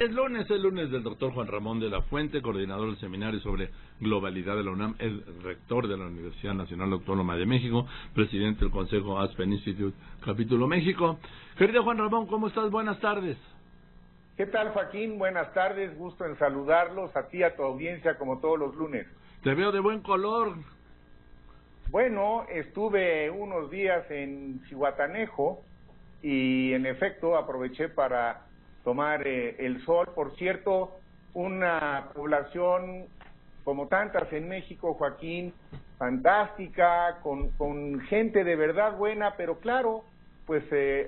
Es lunes del doctor Juan Ramón de la Fuente, coordinador del seminario sobre globalidad de la UNAM, es rector de la Universidad Nacional Autónoma de México, presidente del Consejo Aspen Institute, capítulo México. Querido Juan Ramón, ¿cómo estás? Buenas tardes. ¿Qué tal, Joaquín? Buenas tardes, gusto en saludarlos, a ti y a tu audiencia como todos los lunes. Te veo de buen color. Bueno, estuve unos días en Zihuatanejo y en efecto aproveché para tomar el sol. Por cierto, una población como tantas en México, Joaquín, fantástica, con gente de verdad buena, pero claro, pues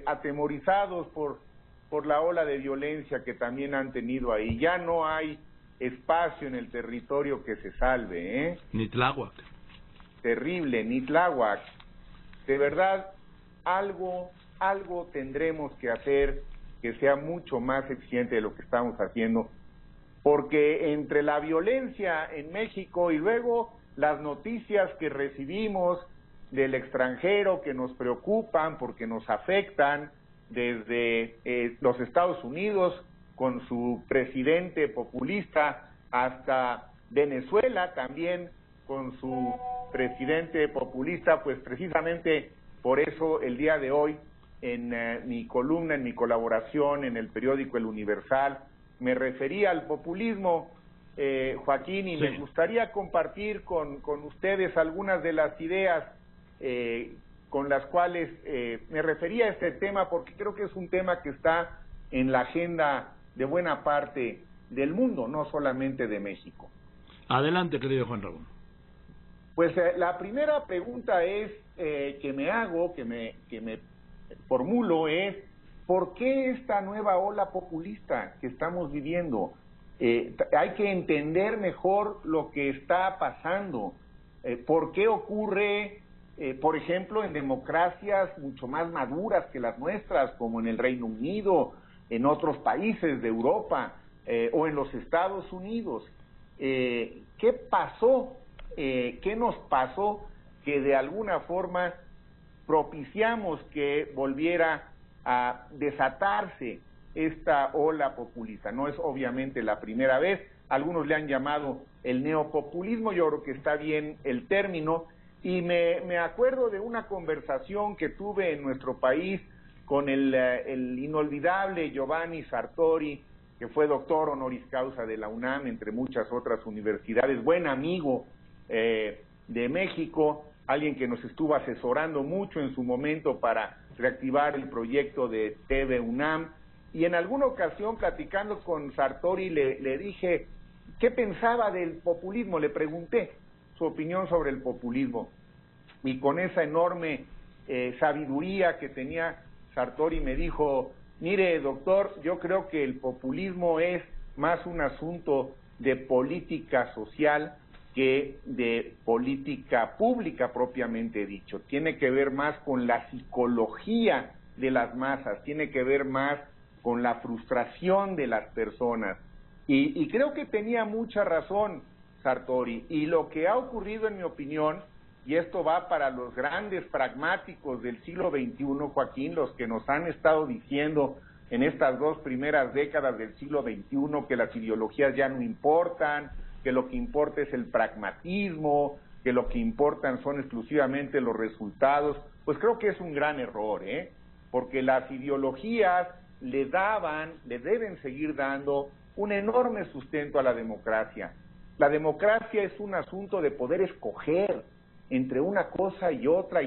atemorizados por la ola de violencia que también han tenido ahí. Ya no hay espacio en el territorio que se salve, ¿eh? Ni Tláhuac. Terrible, ni Tláhuac. De verdad, algo tendremos que hacer que sea mucho más eficiente de lo que estamos haciendo, porque entre la violencia en México y luego las noticias que recibimos del extranjero que nos preocupan porque nos afectan, desde los Estados Unidos con su presidente populista hasta Venezuela también con su presidente populista, pues precisamente por eso el día de hoy en mi columna, en mi colaboración en el periódico El Universal, me refería al populismo, Joaquín, y sí, me gustaría compartir con ustedes algunas de las ideas con las cuales me refería a este tema, porque creo que es un tema que está en la agenda de buena parte del mundo, no solamente de México. Adelante, querido Juan Ramón. Pues la primera pregunta es que me hago, que me formulo es, ¿por qué esta nueva ola populista que estamos viviendo? Hay que entender mejor lo que está pasando. ¿Por qué ocurre, por ejemplo, en democracias mucho más maduras que las nuestras, como en el Reino Unido, en otros países de Europa o en los Estados Unidos? ¿Qué pasó? ¿Qué nos pasó que de alguna forma propiciamos que volviera a desatarse esta ola populista? No es obviamente la primera vez, algunos le han llamado el neopopulismo, yo creo que está bien el término, y me acuerdo de una conversación que tuve en nuestro país con el inolvidable Giovanni Sartori, que fue doctor honoris causa de la UNAM, entre muchas otras universidades, buen amigo de México, alguien que nos estuvo asesorando mucho en su momento para reactivar el proyecto de TV UNAM, y en alguna ocasión platicando con Sartori le dije qué pensaba del populismo, le pregunté su opinión sobre el populismo, y con esa enorme sabiduría que tenía Sartori me dijo: mire, doctor, yo creo que el populismo es más un asunto de política social que de política pública propiamente dicho. Tiene que ver más con la psicología de las masas, tiene que ver más con la frustración de las personas. Y creo que tenía mucha razón Sartori. Y lo que ha ocurrido, en mi opinión, y esto va para los grandes pragmáticos del siglo XXI, Joaquín, los que nos han estado diciendo en estas dos primeras décadas del siglo XXI que las ideologías ya no importan, que lo que importa es el pragmatismo, que lo que importan son exclusivamente los resultados, pues creo que es un gran error, porque las ideologías le deben seguir dando un enorme sustento a la democracia. La democracia es un asunto de poder escoger entre una cosa y otra,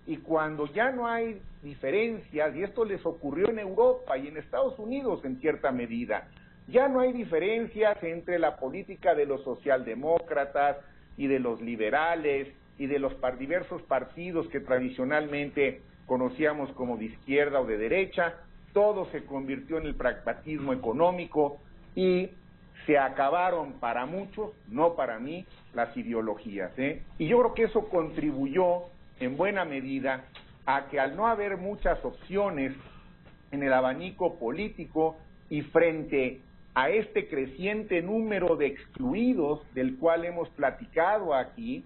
y cuando ya no hay diferencias, y esto les ocurrió en Europa y en Estados Unidos en cierta medida, ya no hay diferencias entre la política de los socialdemócratas y de los liberales y de los diversos partidos que tradicionalmente conocíamos como de izquierda o de derecha. Todo se convirtió en el pragmatismo económico y se acabaron para muchos, no para mí, las ideologías, Y yo creo que eso contribuyó en buena medida a que, al no haber muchas opciones en el abanico político y frente a este creciente número de excluidos del cual hemos platicado aquí,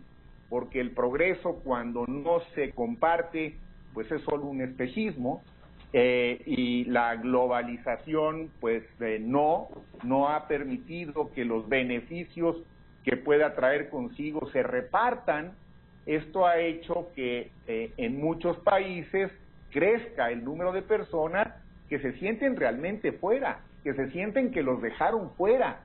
porque el progreso, cuando no se comparte, pues es solo un espejismo, y la globalización pues no ha permitido que los beneficios que pueda traer consigo se repartan. Esto ha hecho que en muchos países crezca el número de personas que se sienten realmente fuera, que se sienten que los dejaron fuera,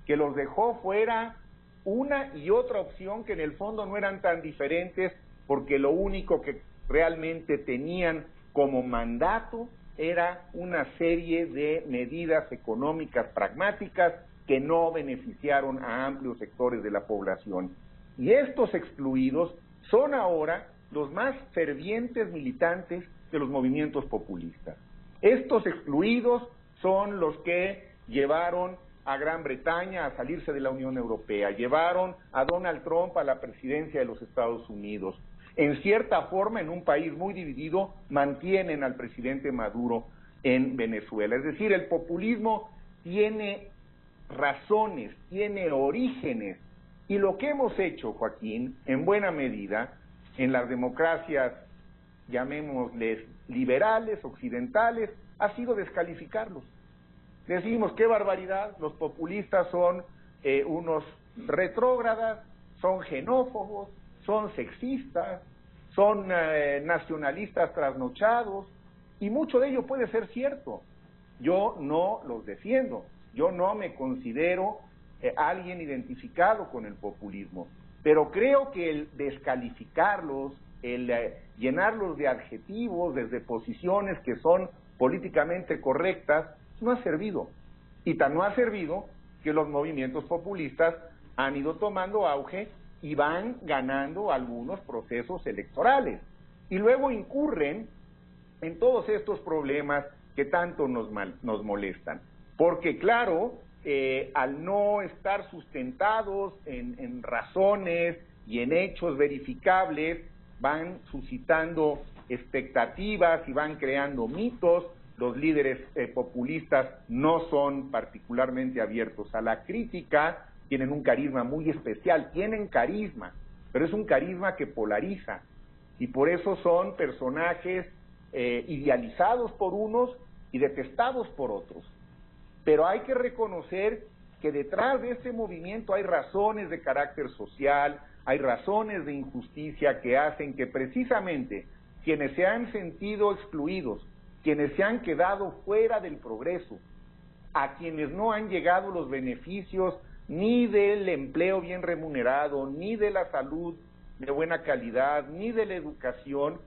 que los dejó fuera una y otra opción que en el fondo no eran tan diferentes, porque lo único que realmente tenían como mandato era una serie de medidas económicas pragmáticas que no beneficiaron a amplios sectores de la población. Y estos excluidos son ahora los más fervientes militantes de los movimientos populistas. Estos excluidos son los que llevaron a Gran Bretaña a salirse de la Unión Europea, llevaron a Donald Trump a la presidencia de los Estados Unidos. En cierta forma, en un país muy dividido, mantienen al presidente Maduro en Venezuela. Es decir, el populismo tiene razones, tiene orígenes, y lo que hemos hecho, Joaquín, en buena medida, en las democracias, llamémosles liberales, occidentales, ha sido descalificarlos. Decimos, qué barbaridad, los populistas son unos retrógradas, son xenófobos, son sexistas, son nacionalistas trasnochados, y mucho de ello puede ser cierto. Yo no los defiendo, yo no me considero alguien identificado con el populismo, pero creo que el descalificarlos, el llenarlos de adjetivos desde posiciones que son políticamente correctas, no ha servido. Y tan no ha servido que los movimientos populistas han ido tomando auge y van ganando algunos procesos electorales. Y luego incurren en todos estos problemas que tanto nos molestan. Porque claro, al no estar sustentados en razones y en hechos verificables, van suscitando expectativas y van creando mitos. Los líderes populistas no son particularmente abiertos a la crítica, tienen un carisma muy especial, tienen carisma, pero es un carisma que polariza, y por eso son personajes idealizados por unos y detestados por otros. Pero hay que reconocer que detrás de este movimiento hay razones de carácter social, hay razones de injusticia que hacen que precisamente quienes se han sentido excluidos, quienes se han quedado fuera del progreso, a quienes no han llegado los beneficios ni del empleo bien remunerado, ni de la salud de buena calidad, ni de la educación,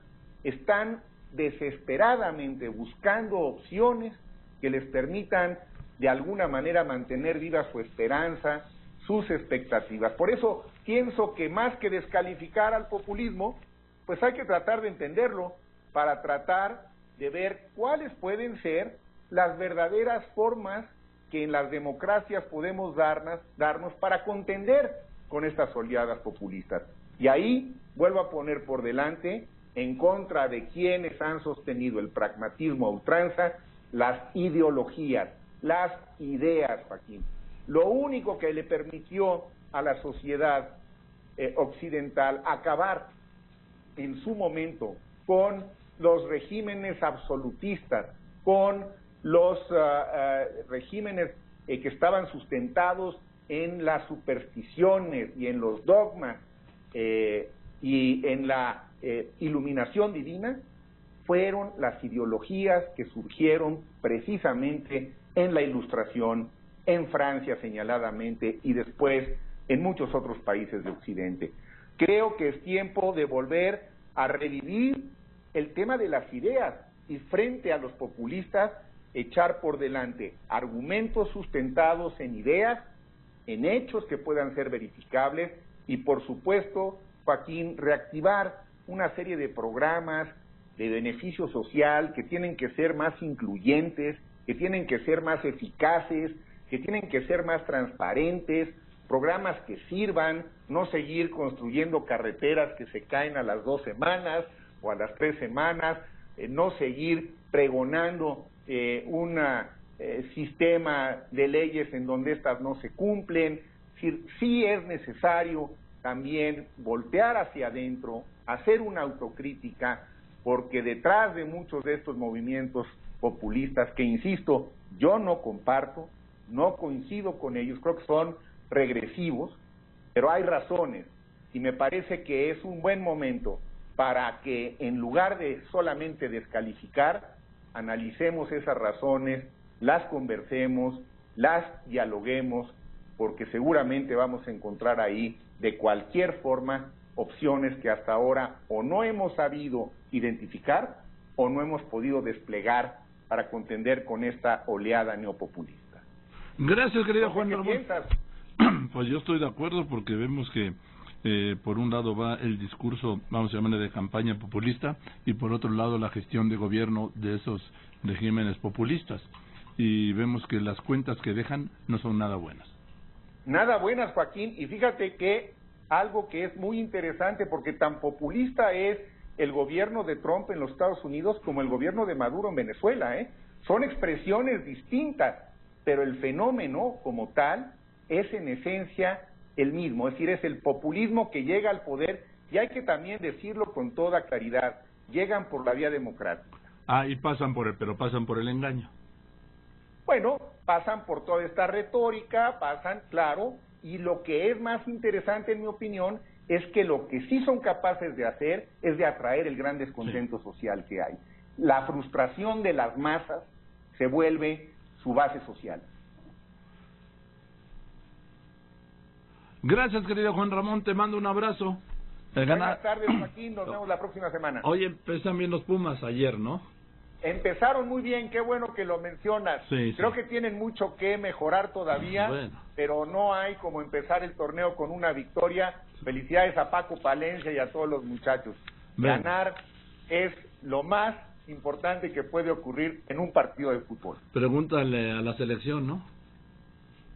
están desesperadamente buscando opciones que les permitan de alguna manera mantener viva su esperanza, sus expectativas. Por eso pienso que más que descalificar al populismo, pues hay que tratar de entenderlo para tratar de ver cuáles pueden ser las verdaderas formas que en las democracias podemos darnos para contender con estas oleadas populistas. Y ahí vuelvo a poner por delante, en contra de quienes han sostenido el pragmatismo a ultranza, las ideologías, las ideas, Joaquín. Lo único que le permitió a la sociedad occidental acabar en su momento con los regímenes absolutistas, con los regímenes que estaban sustentados en las supersticiones y en los dogmas y en la iluminación divina, fueron las ideologías que surgieron precisamente en la Ilustración, en Francia señaladamente, y después en muchos otros países de Occidente. Creo que es tiempo de volver a revivir el tema de las ideas y frente a los populistas echar por delante argumentos sustentados en ideas, en hechos que puedan ser verificables y, por supuesto, Joaquín, reactivar una serie de programas de beneficio social que tienen que ser más incluyentes, que tienen que ser más eficaces, que tienen que ser más transparentes, programas que sirvan, no seguir construyendo carreteras que se caen a las 2 semanas o a las 3 semanas, no seguir pregonando un sistema de leyes en donde estas no se cumplen. Sí es necesario también voltear hacia adentro, hacer una autocrítica porque detrás de muchos de estos movimientos populistas, que insisto, yo no comparto, no coincido con ellos, creo que son regresivos, pero hay razones, y me parece que es un buen momento para que, en lugar de solamente descalificar, analicemos esas razones, las conversemos, las dialoguemos, porque seguramente vamos a encontrar ahí, de cualquier forma, opciones que hasta ahora o no hemos sabido identificar o no hemos podido desplegar para contender con esta oleada neopopulista. Gracias, querido Juan Ramón. ¿Piensas? Pues yo estoy de acuerdo, porque vemos que por un lado va el discurso, vamos a llamarle, de campaña populista, y por otro lado la gestión de gobierno de esos regímenes populistas, y vemos que las cuentas que dejan no son nada buenas. Nada buenas, Joaquín, y fíjate que algo que es muy interesante, porque tan populista es el gobierno de Trump en los Estados Unidos como el gobierno de Maduro en Venezuela, son expresiones distintas, pero el fenómeno como tal es en esencia el mismo, es decir, es el populismo que llega al poder, y hay que también decirlo con toda claridad, llegan por la vía democrática. Y pasan por el engaño. Bueno, pasan por toda esta retórica, pasan, claro, y lo que es más interesante, en mi opinión, es que lo que sí son capaces de hacer es de atraer el gran descontento social que hay. La frustración de las masas se vuelve su base social. Gracias, querido Juan Ramón, te mando un abrazo. Buenas tardes, Joaquín, nos vemos la próxima semana. Oye, empiezan bien los Pumas ayer, ¿no? Empezaron muy bien, qué bueno que lo mencionas. Creo que tienen mucho que mejorar todavía, pero no hay como empezar el torneo con una victoria. Felicidades a Paco Palencia y a todos los muchachos. Ganar es lo más importante que puede ocurrir en un partido de fútbol. Pregúntale a la selección, ¿no?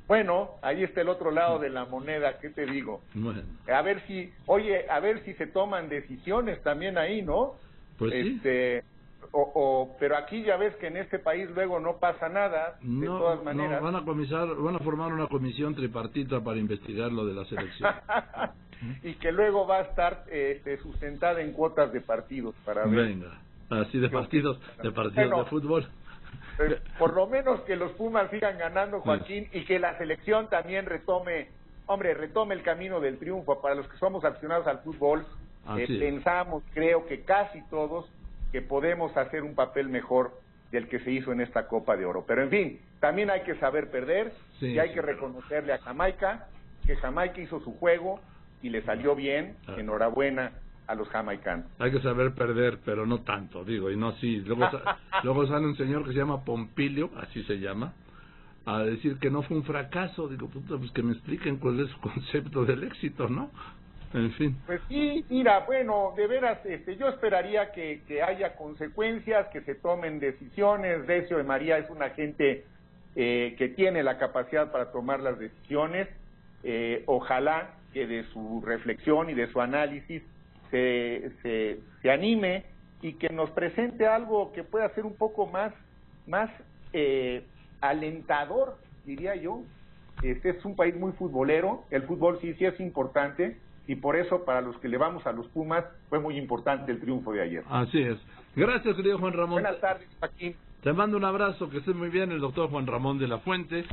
Bueno, ahí está el otro lado de la moneda, ¿qué te digo? Bueno. A ver si se toman decisiones también ahí, ¿no? Pues sí. Pero aquí ya ves que en este país luego no pasa nada, de todas maneras. No, van a formar una comisión tripartita para investigar lo de la selección. Y que luego va a estar sustentada en cuotas de partidos para ver. Venga, así de partidos de fútbol. Por lo menos que los Pumas sigan ganando, Joaquín, y que la selección también retome el camino del triunfo. Para los que somos aficionados al fútbol, pensamos, creo que casi todos, que podemos hacer un papel mejor del que se hizo en esta Copa de Oro. Pero en fin, también hay que saber perder, y hay que reconocerle a Jamaica, que Jamaica hizo su juego y le salió bien. Enhorabuena a los jamaicanos. Hay que saber perder, pero no tanto, digo, y no así. Luego sale un señor que se llama Pompilio, así se llama, a decir que no fue un fracaso. Digo, puta, pues que me expliquen cuál es su concepto del éxito, ¿no? En fin. Pues sí, mira, bueno, de veras, yo esperaría que haya consecuencias, que se tomen decisiones. Decio de María es una gente que tiene la capacidad para tomar las decisiones. Ojalá que de su reflexión y de su análisis se anime y que nos presente algo que pueda ser un poco más alentador, diría yo. Este es un país muy futbolero, el fútbol sí es importante, y por eso para los que le vamos a los Pumas fue muy importante el triunfo de ayer. Así es. Gracias, querido Juan Ramón. Buenas tardes, Joaquín. Te mando un abrazo, que estés muy bien, el doctor Juan Ramón de la Fuente.